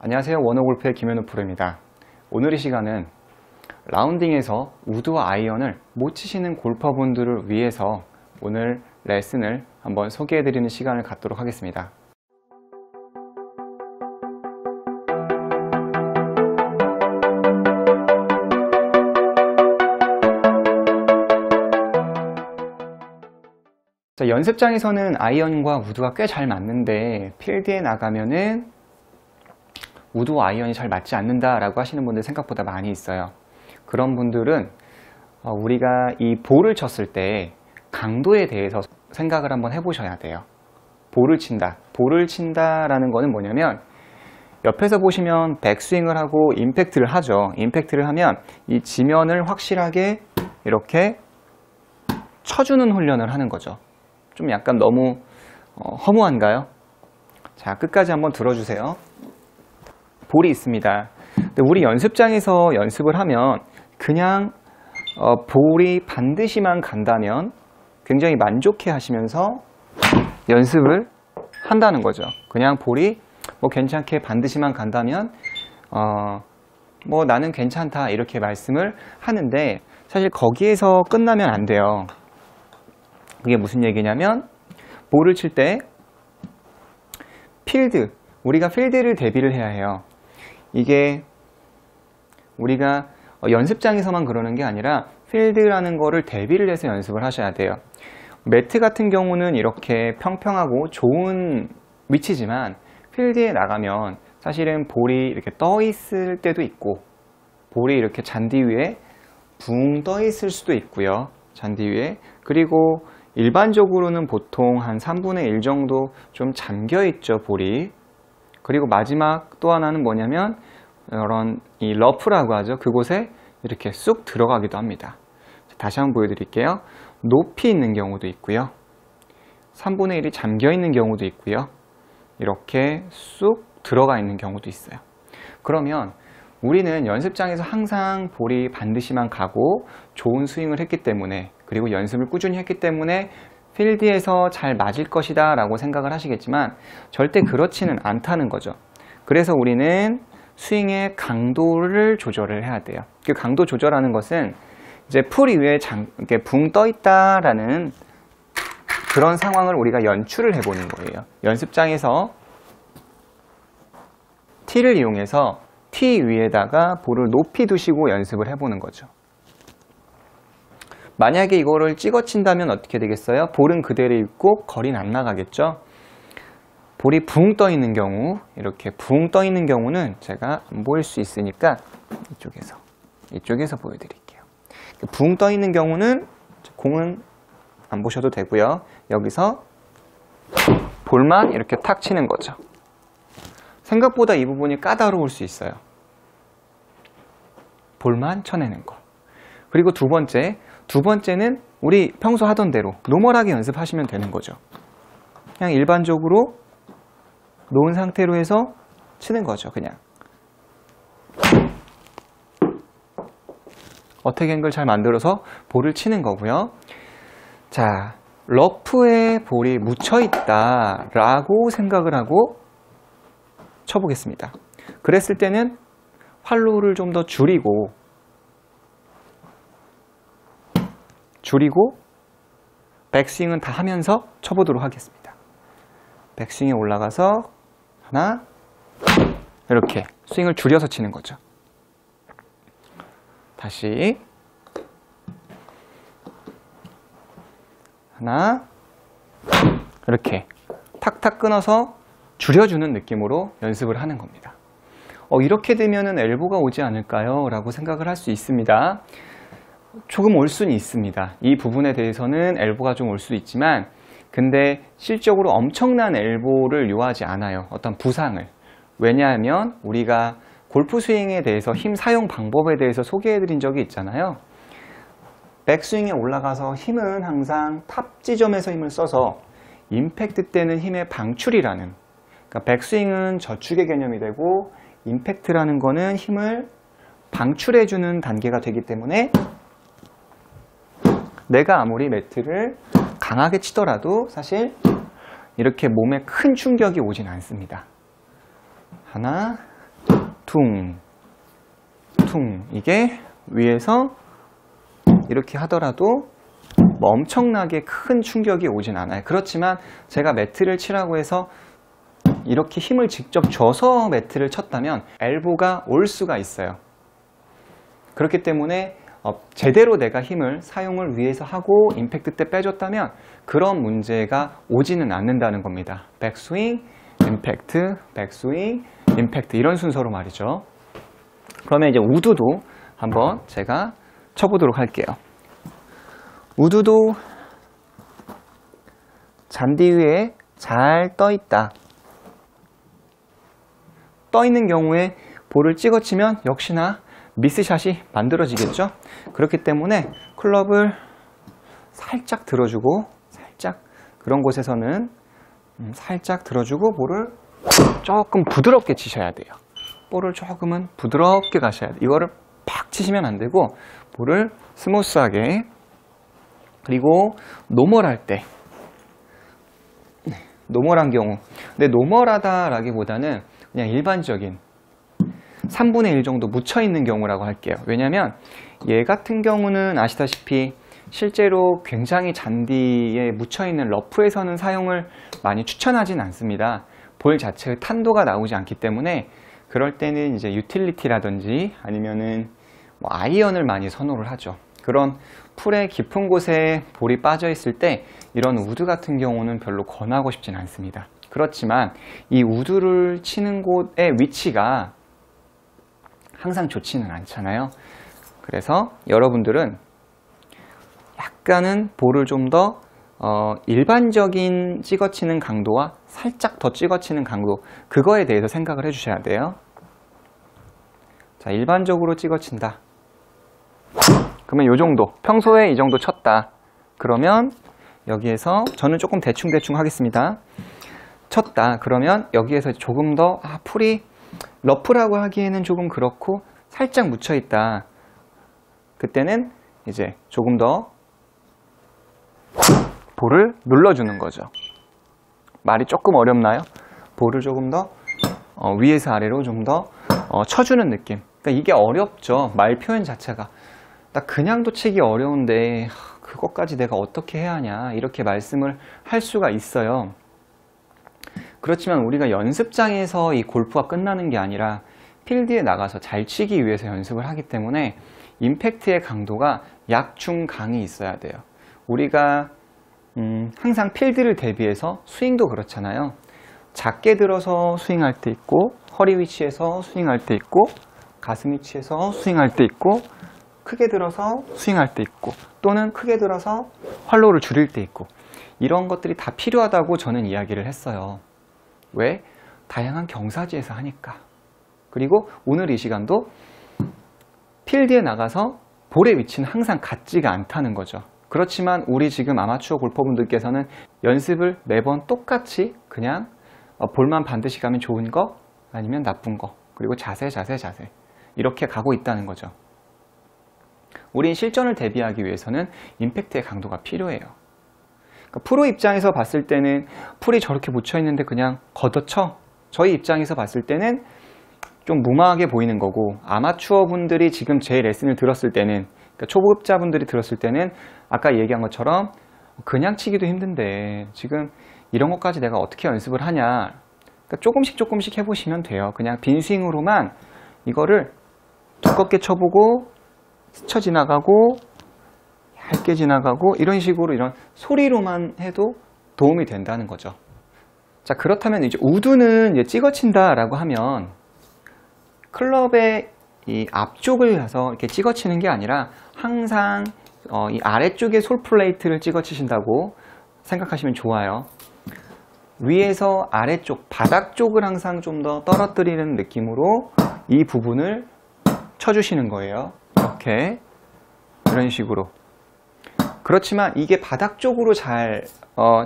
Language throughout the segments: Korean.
안녕하세요. 원어골프의 김현우 프로입니다. 오늘 이 시간은 라운딩에서 우드와 아이언을 못 치시는 골퍼분들을 위해서 오늘 레슨을 한번 소개해드리는 시간을 갖도록 하겠습니다. 자, 연습장에서는 아이언과 우드가 꽤 잘 맞는데 필드에 나가면은 우드와 아이언이 잘 맞지 않는다 라고 하시는 분들 생각보다 많이 있어요. 그런 분들은 우리가 이 볼을 쳤을 때 강도에 대해서 생각을 한번 해보셔야 돼요. 볼을 친다 라는 거는 뭐냐면 옆에서 보시면 백스윙을 하고 임팩트를 하죠. 임팩트를 하면 이 지면을 확실하게 이렇게 쳐주는 훈련을 하는 거죠. 좀 약간 너무 허무한가요? 자, 끝까지 한번 들어주세요. 볼이 있습니다. 근데 우리 연습장에서 연습을 하면 그냥 볼이 반드시만 간다면 굉장히 만족해 하시면서 연습을 한다는 거죠. 그냥 볼이 뭐 괜찮게 반드시만 간다면 뭐 나는 괜찮다 이렇게 말씀을 하는데 사실 거기에서 끝나면 안 돼요. 그게 무슨 얘기냐면 볼을 칠 때 우리가 필드를 대비를 해야 해요. 이게 우리가 연습장에서만 그러는 게 아니라 필드라는 거를 대비를 해서 연습을 하셔야 돼요. 매트 같은 경우는 이렇게 평평하고 좋은 위치지만 필드에 나가면 사실은 볼이 이렇게 떠 있을 때도 있고 볼이 이렇게 잔디 위에 붕 떠 있을 수도 있고요. 잔디 위에. 그리고 일반적으로는 보통 한 3분의 1 정도 좀 잠겨 있죠, 볼이. 그리고 마지막 또 하나는 뭐냐면 이런 이 러프라고 하죠. 그곳에 이렇게 쑥 들어가기도 합니다. 다시 한번 보여드릴게요. 높이 있는 경우도 있고요. 3분의 1이 잠겨 있는 경우도 있고요. 이렇게 쑥 들어가 있는 경우도 있어요. 그러면 우리는 연습장에서 항상 볼이 반드시만 가고 좋은 스윙을 했기 때문에 그리고 연습을 꾸준히 했기 때문에 필드에서 잘 맞을 것이다 라고 생각을 하시겠지만 절대 그렇지는 않다는 거죠. 그래서 우리는 스윙의 강도를 조절을 해야 돼요. 그 강도 조절하는 것은 이제 풀 위에 이렇게 붕 떠 있다라는 그런 상황을 우리가 연출을 해보는 거예요. 연습장에서 티를 이용해서 티 위에다가 볼을 높이 두시고 연습을 해보는 거죠. 만약에 이거를 찍어 친다면 어떻게 되겠어요? 볼은 그대로 있고 거리는 안 나가겠죠? 볼이 붕 떠 있는 경우, 이렇게 붕 떠 있는 경우는 제가 안 보일 수 있으니까 이쪽에서 보여드릴게요. 붕 떠 있는 경우는 공은 안 보셔도 되고요. 여기서 볼만 이렇게 탁 치는 거죠. 생각보다 이 부분이 까다로울 수 있어요. 볼만 쳐내는 거. 그리고 두 번째는 우리 평소 하던 대로 노멀하게 연습하시면 되는 거죠. 그냥 일반적으로 놓은 상태로 해서 치는 거죠. 그냥 어택 앵글 잘 만들어서 볼을 치는 거고요. 자, 러프에 볼이 묻혀 있다 라고 생각을 하고 쳐보겠습니다. 그랬을 때는 활로를 좀 더 줄이고 백스윙은 다 하면서 쳐보도록 하겠습니다. 백스윙에 올라가서 하나, 이렇게 스윙을 줄여서 치는 거죠. 다시 하나, 이렇게 탁탁 끊어서 줄여주는 느낌으로 연습을 하는 겁니다. 이렇게 되면은 엘보가 오지 않을까요? 라고 생각을 할 수 있습니다. 조금 올 수는 있습니다. 이 부분에 대해서는 엘보가 좀 올 수 있지만 근데 실적으로 엄청난 엘보를 요하지 않아요. 어떤 부상을. 왜냐하면 우리가 골프 스윙에 대해서 힘 사용 방법에 대해서 소개해 드린 적이 있잖아요. 백스윙에 올라가서 힘은 항상 탑 지점에서 힘을 써서 임팩트 때는 힘의 방출이라는, 그러니까 백스윙은 저축의 개념이 되고 임팩트라는 거는 힘을 방출해 주는 단계가 되기 때문에 내가 아무리 매트를 강하게 치더라도 사실 이렇게 몸에 큰 충격이 오진 않습니다. 하나, 퉁, 퉁. 이게 위에서 이렇게 하더라도 뭐 엄청나게 큰 충격이 오진 않아요. 그렇지만 제가 매트를 치라고 해서 이렇게 힘을 직접 줘서 매트를 쳤다면 엘보가 올 수가 있어요. 그렇기 때문에 제대로 내가 힘을 사용을 위해서 하고 임팩트 때 빼줬다면 그런 문제가 오지는 않는다는 겁니다. 백스윙, 임팩트, 백스윙, 임팩트 이런 순서로 말이죠. 그러면 이제 우드도 한번 제가 쳐보도록 할게요. 우드도 잔디 위에 잘 떠 있다. 떠 있는 경우에 볼을 찍어치면 역시나 미스샷이 만들어지겠죠. 그렇기 때문에 클럽을 살짝 들어주고, 살짝 그런 곳에서는 살짝 들어주고 볼을 조금 부드럽게 치셔야 돼요. 볼을 조금은 부드럽게 가셔야 돼요. 이거를 팍 치시면 안 되고 볼을 스무스하게. 그리고 노멀할 때, 노멀한 경우, 근데 노멀하다라기보다는 그냥 일반적인 3분의 1 정도 묻혀있는 경우라고 할게요. 왜냐면 얘 같은 경우는 아시다시피 실제로 굉장히 잔디에 묻혀있는 러프에서는 사용을 많이 추천하진 않습니다. 볼 자체의 탄도가 나오지 않기 때문에 그럴 때는 이제 유틸리티라든지 아니면은 뭐 아이언을 많이 선호를 하죠. 그런 풀의 깊은 곳에 볼이 빠져 있을 때 이런 우드 같은 경우는 별로 권하고 싶진 않습니다. 그렇지만 이 우드를 치는 곳의 위치가 항상 좋지는 않잖아요. 그래서 여러분들은 약간은 볼을 좀 더 일반적인 찍어치는 강도와 살짝 더 찍어치는 강도, 그거에 대해서 생각을 해주셔야 돼요. 자, 일반적으로 찍어친다. 그러면 이 정도, 평소에 이 정도 쳤다. 그러면 여기에서 저는 조금 대충 하겠습니다. 쳤다. 그러면 여기에서 조금 더 풀이 러프라고 하기에는 조금 그렇고 살짝 묻혀 있다. 그때는 이제 조금 더 볼을 눌러주는 거죠. 말이 조금 어렵나요? 볼을 조금 더 위에서 아래로 좀 더 쳐주는 느낌. 그러니까 이게 어렵죠. 말 표현 자체가. 나 그냥도 치기 어려운데 그것까지 내가 어떻게 해야 하냐 이렇게 말씀을 할 수가 있어요. 그렇지만 우리가 연습장에서 이 골프가 끝나는 게 아니라 필드에 나가서 잘 치기 위해서 연습을 하기 때문에 임팩트의 강도가 약중 강이 있어야 돼요. 우리가 항상 필드를 대비해서 스윙도 그렇잖아요. 작게 들어서 스윙할 때 있고, 허리 위치에서 스윙할 때 있고, 가슴 위치에서 스윙할 때 있고, 크게 들어서 스윙할 때 있고, 또는 크게 들어서 활로를 줄일 때 있고, 이런 것들이 다 필요하다고 저는 이야기를 했어요. 왜? 다양한 경사지에서 하니까. 그리고 오늘 이 시간도 필드에 나가서 볼의 위치는 항상 같지가 않다는 거죠. 그렇지만 우리 지금 아마추어 골퍼분들께서는 연습을 매번 똑같이 그냥 볼만 반드시 가면 좋은 거 아니면 나쁜 거, 그리고 자세 이렇게 가고 있다는 거죠. 우린 실전을 대비하기 위해서는 임팩트의 강도가 필요해요. 그러니까 프로 입장에서 봤을 때는 풀이 저렇게 묻혀있는데 그냥 걷어쳐. 저희 입장에서 봤을 때는 좀 무모하게 보이는 거고, 아마추어 분들이 지금 제 레슨을 들었을 때는, 그러니까 초보자분들이 들었을 때는 아까 얘기한 것처럼 그냥 치기도 힘든데 지금 이런 것까지 내가 어떻게 연습을 하냐. 그러니까 조금씩 해보시면 돼요. 그냥 빈 스윙으로만 이거를 두껍게 쳐보고 스쳐 지나가고 얇게 지나가고 이런 식으로 이런 소리로만 해도 도움이 된다는 거죠. 자, 그렇다면 이제 우드는 이제 찍어친다라고 하면 클럽의 이 앞쪽을 가서 이렇게 찍어치는 게 아니라 항상 이 아래쪽에 솔 플레이트를 찍어치신다고 생각하시면 좋아요. 위에서 아래쪽, 바닥 쪽을 항상 좀 더 떨어뜨리는 느낌으로 이 부분을 쳐주시는 거예요. 이렇게, 이런 식으로. 그렇지만 이게 바닥 쪽으로 잘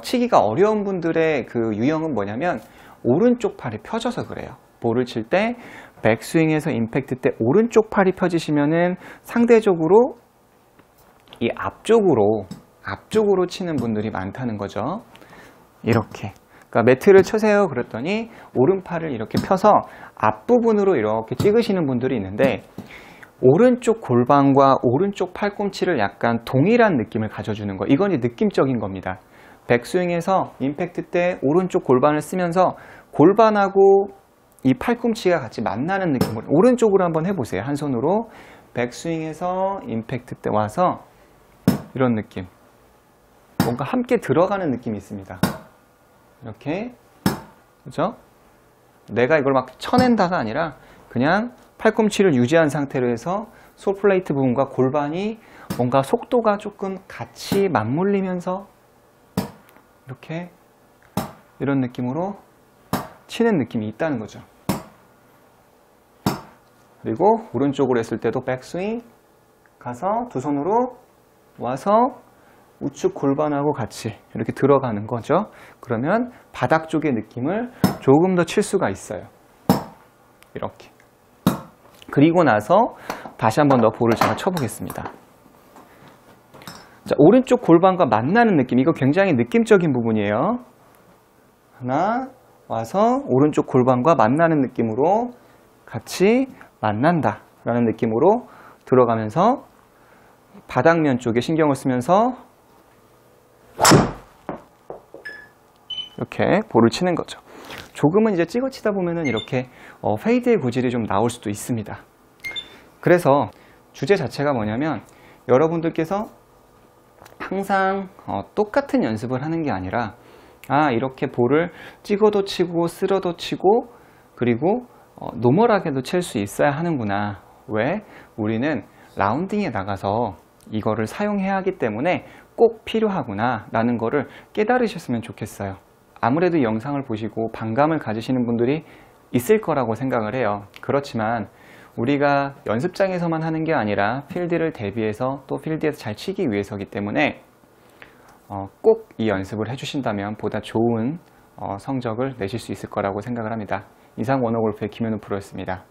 치기가 어려운 분들의 그 유형은 뭐냐면 오른쪽 팔이 펴져서 그래요. 볼을 칠 때 백스윙에서 임팩트 때 오른쪽 팔이 펴지시면은 상대적으로 이 앞쪽으로 치는 분들이 많다는 거죠. 이렇게. 그러니까 매트를 쳐세요 그랬더니 오른팔을 이렇게 펴서 앞부분으로 이렇게 찍으시는 분들이 있는데 오른쪽 골반과 오른쪽 팔꿈치를 약간 동일한 느낌을 가져주는 거. 이건 느낌적인 겁니다. 백스윙에서 임팩트 때 오른쪽 골반을 쓰면서 골반하고 이 팔꿈치가 같이 만나는 느낌으로 오른쪽으로 한번 해보세요. 한 손으로 백스윙에서 임팩트 때 와서 이런 느낌. 뭔가 함께 들어가는 느낌이 있습니다. 이렇게, 그죠? 내가 이걸 막 쳐낸다가 아니라 그냥 팔꿈치를 유지한 상태로 해서 솔플레이트 부분과 골반이 뭔가 속도가 조금 같이 맞물리면서 이렇게 이런 느낌으로 치는 느낌이 있다는 거죠. 그리고 오른쪽으로 했을 때도 백스윙 가서 두 손으로 와서 우측 골반하고 같이 이렇게 들어가는 거죠. 그러면 바닥 쪽의 느낌을 조금 더 칠 수가 있어요. 이렇게. 그리고 나서 다시 한번 더 볼을 제가 쳐보겠습니다. 자, 오른쪽 골반과 만나는 느낌. 이거 굉장히 느낌적인 부분이에요. 하나, 와서 오른쪽 골반과 만나는 느낌으로 같이 만난다 라는 느낌으로 들어가면서 바닥면 쪽에 신경을 쓰면서 이렇게 볼을 치는 거죠. 조금은 이제 찍어치다 보면은 이렇게 페이드의 고질이 좀 나올 수도 있습니다. 그래서 주제 자체가 뭐냐면 여러분들께서 항상 똑같은 연습을 하는 게 아니라 이렇게 볼을 찍어도 치고 쓸어도 치고 그리고 노멀하게도 칠 수 있어야 하는구나. 왜? 우리는 라운딩에 나가서 이거를 사용해야 하기 때문에 꼭 필요하구나 라는 거를 깨달으셨으면 좋겠어요. 아무래도 이 영상을 보시고 반감을 가지시는 분들이 있을 거라고 생각을 해요. 그렇지만 우리가 연습장에서만 하는 게 아니라 필드를 대비해서 또 필드에서 잘 치기 위해서이기 때문에 꼭 이 연습을 해주신다면 보다 좋은 성적을 내실 수 있을 거라고 생각을 합니다. 이상 원어골프의 김현우 프로였습니다.